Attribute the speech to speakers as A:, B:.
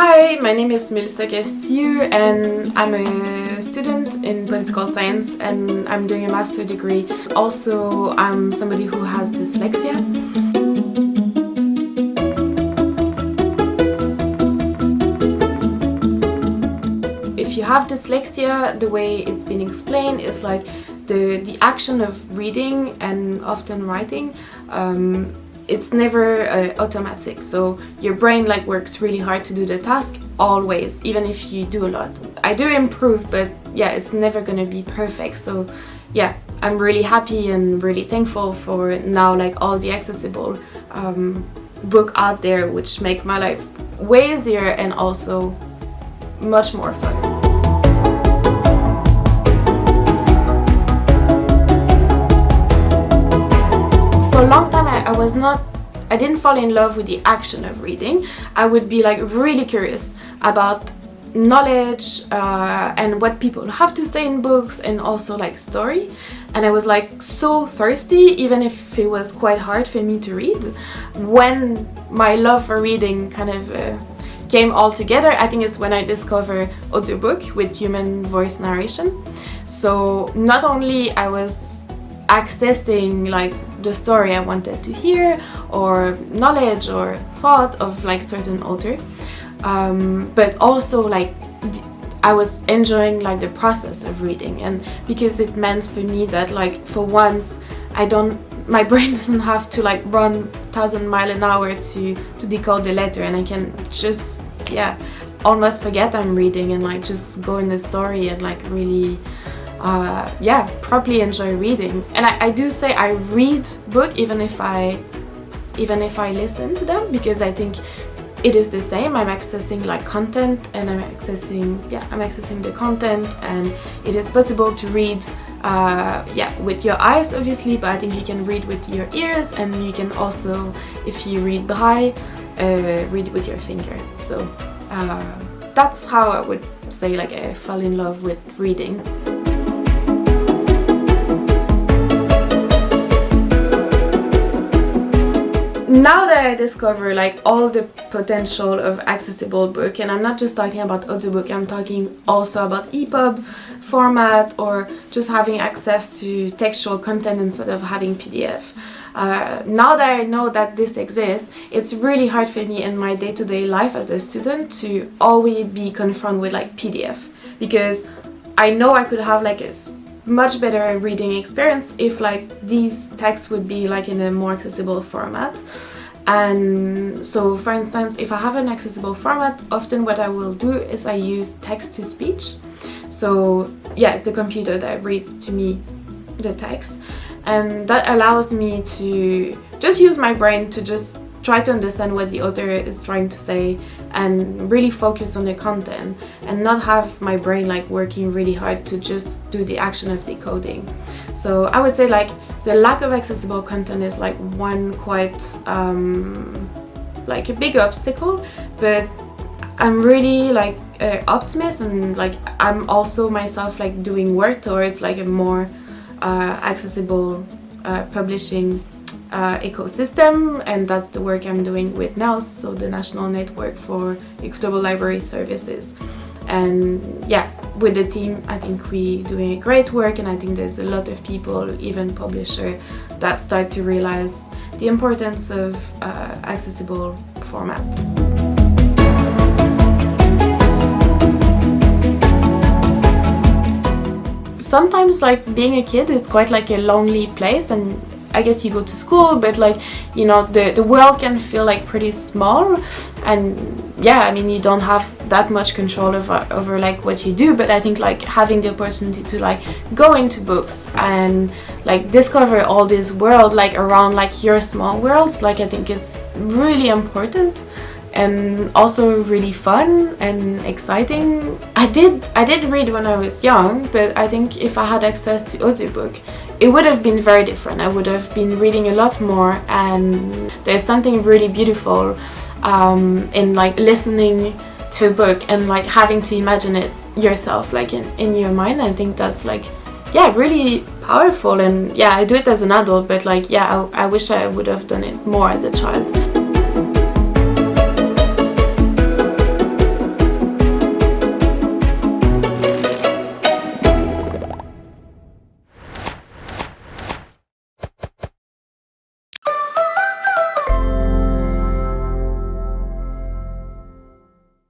A: Hi, my name is Mélissa Castilloux and I'm a student in political science and I'm doing a master's degree. Also, I'm somebody who has dyslexia. If you have dyslexia, the way it's been explained is like the action of reading and often writing, it's never automatic, so your brain works really hard to do the task always, even if you do a lot. I do improve, but yeah, it's never gonna be perfect. So yeah, I'm really happy and really thankful for now all the accessible book out there, which make my life way easier and also much more fun. For a long time I didn't fall in love with the action of reading. I would be really curious about knowledge and what people have to say in books, and also story, and I was so thirsty, even if it was quite hard for me to read. When my love for reading kind of came all together, I think it's when I discovered audiobook with human voice narration. So not only I was accessing the story I wanted to hear, or knowledge or thought of certain author, but also I was enjoying the process of reading, and because it meant for me that for once my brain doesn't have to run 1,000 miles an hour to decode the letter, and I can just almost forget I'm reading and just go in the story and really properly enjoy reading. And I do say I read book even if I listen to them, because I think it is the same. I'm accessing content, and I'm accessing the content, and it is possible to read with your eyes obviously, but I think you can read with your ears, and you can also, if you read braille, read with your finger. So that's how I would say I fell in love with reading. Now that I discover all the potential of accessible book, and I'm not just talking about audiobook, I'm talking also about EPUB format, or just having access to textual content instead of having PDF. Now that I know that this exists, it's really hard for me in my day-to-day life as a student to always be confronted with PDF, because I know I could have a much better reading experience if these texts would be in a more accessible format. And so, for instance, if I have an accessible format, often what I will do is I use text-to-speech. So yeah, it's the computer that reads to me the text, and that allows me to just use my brain to just try to understand what the author is trying to say, and really focus on the content, and not have my brain working really hard to just do the action of decoding. So I would say the lack of accessible content is one quite a big obstacle, but I'm really optimist, and I'm also myself doing work towards a more accessible publishing ecosystem, and that's the work I'm doing with NNELS, so the National Network for Equitable Library Services. And yeah, with the team, I think we're doing a great work, and I think there's a lot of people, even publishers, that start to realize the importance of accessible format. Sometimes being a kid is quite a lonely place, and I guess you go to school, but the world can feel pretty small, and yeah, I mean, you don't have that much control over what you do. But I think having the opportunity to go into books and discover all this world around your small worlds, I think it's really important, and also really fun and exciting. I did read when I was young, but I think if I had access to audiobook, it would have been very different. I would have been reading a lot more, and there's something really beautiful in listening to a book and having to imagine it yourself in your mind. I think that's really powerful, and yeah, I do it as an adult, but I wish I would have done it more as a child.